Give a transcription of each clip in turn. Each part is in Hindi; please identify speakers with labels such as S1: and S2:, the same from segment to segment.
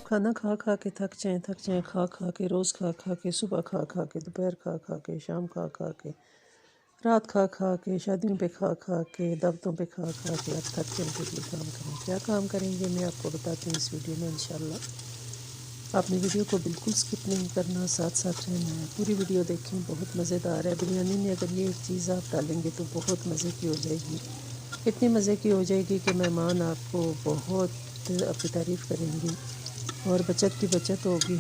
S1: खाना खा खा के थक जाएं खा खा के, रोज़ खा खा के, सुबह खा खा के, दोपहर खा खा के, शाम खा खा के, रात खा खा के, शादियों पे खा खा के, दावतों पे खा खा के, अब थक चल के लिए काम करें। क्या काम करेंगे मैं आपको बताती हूँ इस वीडियो में इंशाल्लाह। आपने वीडियो को बिल्कुल स्किप नहीं करना, साथ साथ रहना है, पूरी वीडियो देखें, बहुत मज़ेदार है। बिरयानी में अगर ये एक चीज़ आप डालेंगे तो बहुत मज़े की हो जाएगी, इतनी मज़े की हो जाएगी कि मेहमान आपको बहुत आपकी तारीफ़ करेंगी और बचत की बचत होगी।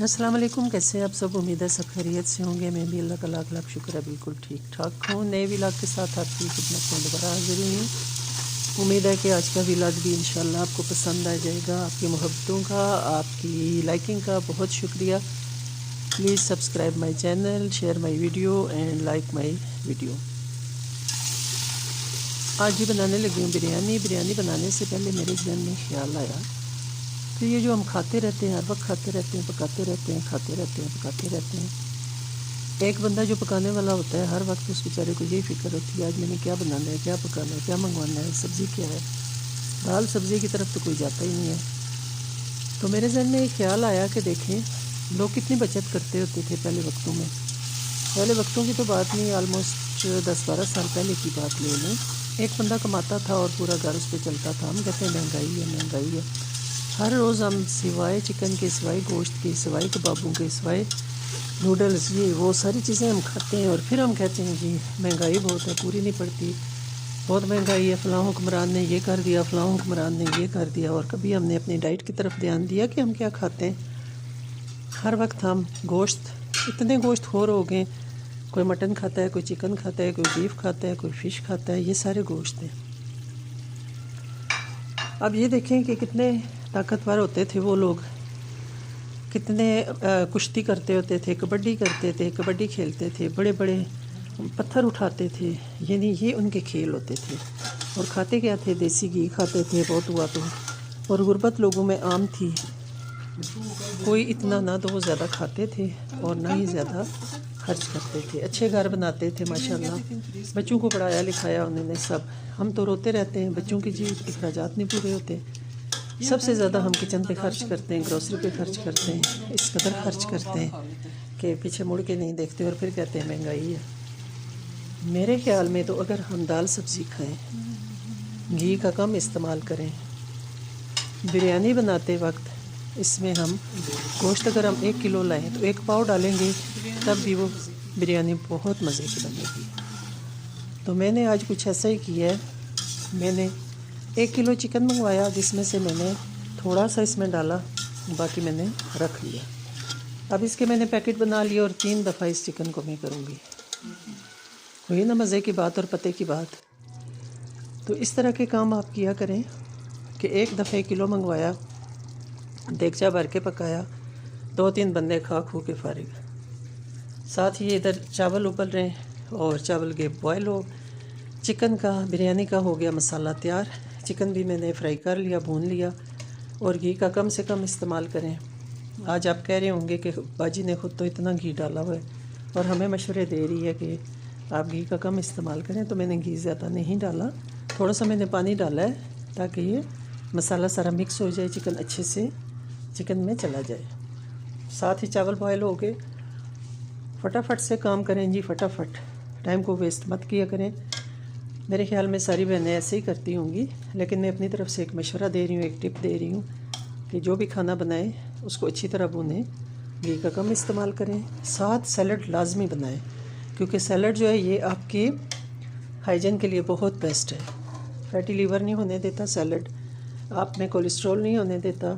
S1: अस्सलाम वालेकुम, कैसे हैं आप सब? उम्मीद है सब खैरियत से होंगे। मैं भी अल्लाह का लाख लाख शुक्र है बिल्कुल ठीक ठाक हूँ। नए विलाग के साथ आपकी खिदमत में दोबारा हाजिर हुई हूँ। उम्मीद है कि आज का विलाग भी इंशाल्लाह आपको पसंद आ जाएगा। आपकी मोहब्बतों का, आपकी लाइकिंग का बहुत शुक्रिया। Please subscribe my channel, share my video and like my video. आज ही बनाने लगी हूँ बिरयानी। बिरयानी बनाने से पहले मेरे जहन में ख्याल आया कि ये जो हम खाते रहते हैं, हर वक्त खाते रहते हैं, पकाते रहते हैं, खाते रहते हैं, पकाते रहते हैं, एक बंदा जो पकाने वाला होता है हर वक्त उस बेचारे को यही फिक्र होती है आज मैंने क्या बनाना है, क्या पकाना है, क्या मंगवाना है, सब्ज़ी क्या है। दाल सब्ज़ी की तरफ तो कोई जाता ही नहीं है। तो मेरे जहन में एक ख्याल आया कि देखें लोग कितनी बचत करते होते थे पहले वक्तों में। पहले वक्तों की तो बात नहीं, ऑलमोस्ट 10-12 साल पहले की बात ले लें। एक बंदा कमाता था और पूरा घर उस पर चलता था। हम कहते हैं महंगाई है, महंगाई है। हर रोज़ हम सिवाय चिकन के, सिवाय गोश्त के, सिवाय कबाबों के, सिवाय नूडल्स, ये वो सारी चीज़ें हम खाते हैं और फिर हम कहते हैं जी महंगाई बहुत है, पूरी नहीं पड़ती, बहुत महंगाई है, फ़लाँ हुक्मरान ने ये कर दिया, फ़लाँ हुक्मरान ने ये कर दिया। और कभी हमने अपनी डाइट की तरफ ध्यान दिया कि हम क्या खाते हैं। हर वक्त हम गोश्त, इतने गोश्त खोर हो गए, कोई मटन खाता है, कोई चिकन खाता है, कोई बीफ खाता है, कोई फ़िश खाता है, ये सारे गोश्त हैं। अब ये देखें कि कितने ताकतवर होते थे वो लोग, कितने कुश्ती करते होते थे, कबड्डी करते थे, कबड्डी खेलते थे, बड़े बड़े पत्थर उठाते थे, यानी ये उनके खेल होते थे। और खाते क्या थे? देसी घी खाते थे बहुत हुआ तो। और गुर्बत लोगों में आम थी, कोई इतना ना तो वो ज़्यादा खाते थे और ना ही ज़्यादा खर्च करते थे। अच्छे घर बनाते थे माशाल्लाह, बच्चों को पढ़ाया लिखाया उन्होंने सब। हम तो रोते रहते हैं, बच्चों की जी अखराजात नहीं पूरे होते। सबसे ज़्यादा हम किचन पे खर्च करते हैं, ग्रोसरी पे खर्च करते हैं, इस कदर खर्च करते हैं कि पीछे मुड़ के नहीं देखते और फिर कहते हैं महंगाई है। मेरे ख्याल में तो अगर हम दाल सब्ज़ी खाएं, घी का कम इस्तेमाल करें, बिरयानी बनाते वक्त इसमें हम गोश्त अगर हम 1 किलो लाएँ तो 1 पाव डालेंगे तब भी वो बिरयानी बहुत मज़े की बनेगी। तो मैंने आज कुछ ऐसा ही किया है। मैंने 1 किलो चिकन मंगवाया जिसमें से मैंने थोड़ा सा इसमें डाला, बाकी मैंने रख लिया। अब इसके मैंने पैकेट बना लिए और 3 दफ़ा इस चिकन को मैं करूँगी। हुई ना मज़े की बात और पते की बात। तो इस तरह के काम आप किया करें कि एक दफ़े किलो मंगवाया, देगचा भर के पकाया, 2-3 बंदे खा खू के फारिग। साथ ही इधर चावल उबल रहे हैं और चावल के बॉयल हो। चिकन का, बिरयानी का हो गया मसाला तैयार। चिकन भी मैंने फ्राई कर लिया, भून लिया। और घी का कम से कम इस्तेमाल करें। आज आप कह रहे होंगे कि बाजी ने खुद तो इतना घी डाला हुआ है और हमें मशवरे दे रही है कि आप घी का कम इस्तेमाल करें। तो मैंने घी ज़्यादा नहीं डाला, थोड़ा सा मैंने पानी डाला है ताकि ये मसाला सारा मिक्स हो जाए, चिकन अच्छे से चिकन में चला जाए। साथ ही चावल बॉयल हो गए। फटाफट से काम करें जी, फटाफट, टाइम को वेस्ट मत किया करें। मेरे ख्याल में सारी बहनें ऐसे ही करती होंगी, लेकिन मैं अपनी तरफ से एक मशवरा दे रही हूँ, एक टिप दे रही हूँ कि जो भी खाना बनाएं उसको अच्छी तरह भूनें, घी का कम इस्तेमाल करें। साथ सैलड लाजमी बनाएं, क्योंकि सैलड जो है ये आपके हाइजीन के लिए बहुत बेस्ट है। फैटी लीवर नहीं होने देता सैलड, आप में कोलेस्ट्रॉल नहीं होने देता,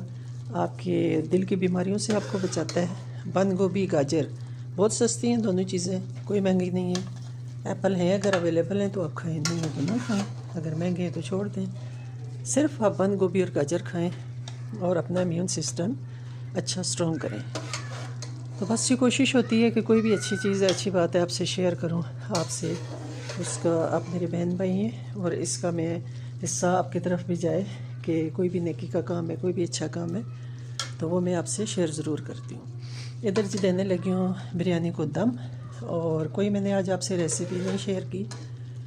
S1: आपके दिल की बीमारियों से आपको बचाता है। बंद गोभी, गाजर बहुत सस्ती हैं दोनों चीज़ें, कोई महंगी नहीं है। एप्पल हैं, अगर अवेलेबल हैं तो आप खाएं, नहीं है तो ना खाएं, अगर महंगे हैं तो छोड़ दें। सिर्फ आप बंद गोभी और गाजर खाएं और अपना इम्यून सिस्टम अच्छा स्ट्रॉन्ग करें। तो बस ये कोशिश होती है कि कोई भी अच्छी चीज़ है, अच्छी बात है, आपसे शेयर करूं, आपसे उसका, आप मेरे बहन भाई हैं और इसका मैं हिस्सा आपकी तरफ भी जाए कि कोई भी नेकी का काम है, कोई भी अच्छा काम है तो वो मैं आपसे शेयर ज़रूर करती हूँ। इधर जी देने लगी हूँ बिरयानी को दम। और कोई मैंने आज आपसे रेसिपी नहीं शेयर की,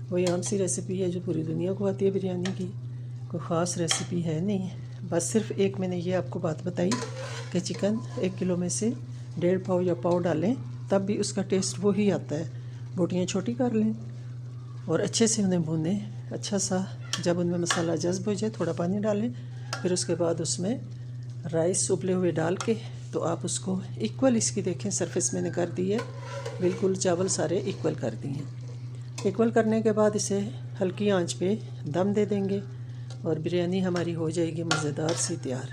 S1: वही आम सी रेसिपी है जो पूरी दुनिया को आती है बिरयानी की, कोई ख़ास रेसिपी है नहीं। बस सिर्फ एक मैंने ये आपको बात बताई कि चिकन 1 किलो में से 1.5 पाव या पाव डालें, तब भी उसका टेस्ट वो ही आता है। बोटियाँ छोटी कर लें और अच्छे से उन्हें भूनें। अच्छा सा जब उनमें मसाला जज्ब हो जाए थोड़ा पानी डालें, फिर उसके बाद उसमें राइस उबले हुए डाल के तो आप उसको इक्वल, इसकी देखें सरफेस मैंने कर दी है, बिल्कुल चावल सारे इक्वल कर दिए। इक्वल करने के बाद इसे हल्की आंच पे दम दे देंगे और बिरयानी हमारी हो जाएगी मज़ेदार सी तैयार।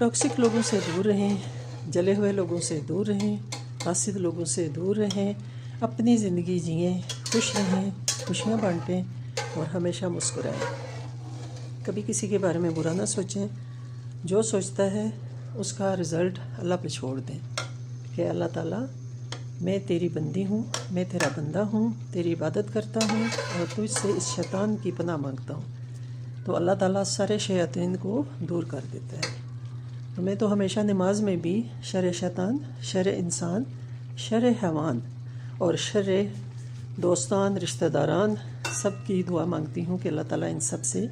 S1: टॉक्सिक लोगों से दूर रहें, जले हुए लोगों से दूर रहें, फासिद लोगों से दूर रहें, अपनी ज़िंदगी जिएं, खुश रहें, खुशियाँ बांटें और हमेशा मुस्कुराएं। कभी किसी के बारे में बुरा ना सोचें। जो सोचता है उसका रिज़ल्ट अल्लाह पे छोड़ दें कि अल्लाह ताला, मैं तेरी बंदी हूँ, मैं तेरा बंदा हूँ, तेरी इबादत करता हूँ और तुझसे इस शैतान की पनाह मांगता हूँ। तो अल्लाह ताला सारे शैतान को दूर कर देता है। तो मैं तो हमेशा नमाज में भी शर शैतान, शर इंसान, शर हैवान और शर दोस्तान, रिश्तेदारान सब की दुआ मांगती हूँ कि अल्लाह ताला इन सब से,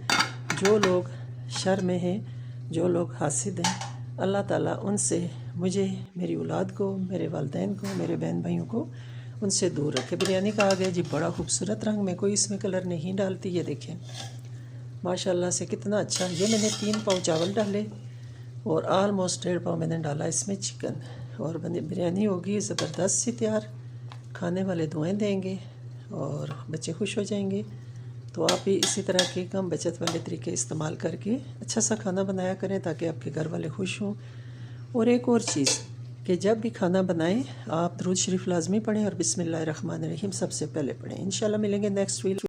S1: जो लोग शर में हैं, जो लोग हासिद हैं, अल्लाह ताला उनसे मुझे, मेरी औलाद को, मेरे वालिदैन को, मेरे बहन भाइयों को उनसे दूर रखे। बिरयानी का आ गया जी बड़ा खूबसूरत रंग, मैं कोई इसमें कलर नहीं डालती। ये देखें माशाल्लाह से कितना अच्छा। ये मैंने 3 पाव चावल डाले और ऑलमोस्ट 1.5 पाव मैंने डाला इसमें चिकन, और बिरयानी होगी ज़बरदस्त सी तैयार। खाने वाले दुआएं देंगे और बच्चे खुश हो जाएंगे। तो आप भी इसी तरह के कम बचत वाले तरीके इस्तेमाल करके अच्छा सा खाना बनाया करें ताकि आपके घर वाले खुश हों। और एक और चीज़ कि जब भी खाना बनाएं आप दुरूद शरीफ लाजमी पढ़ें और बिस्मिल्लाहिर्रहमानिर्रहीम सबसे पहले पढ़ें। इंशाल्लाह मिलेंगे नेक्स्ट वीडियो।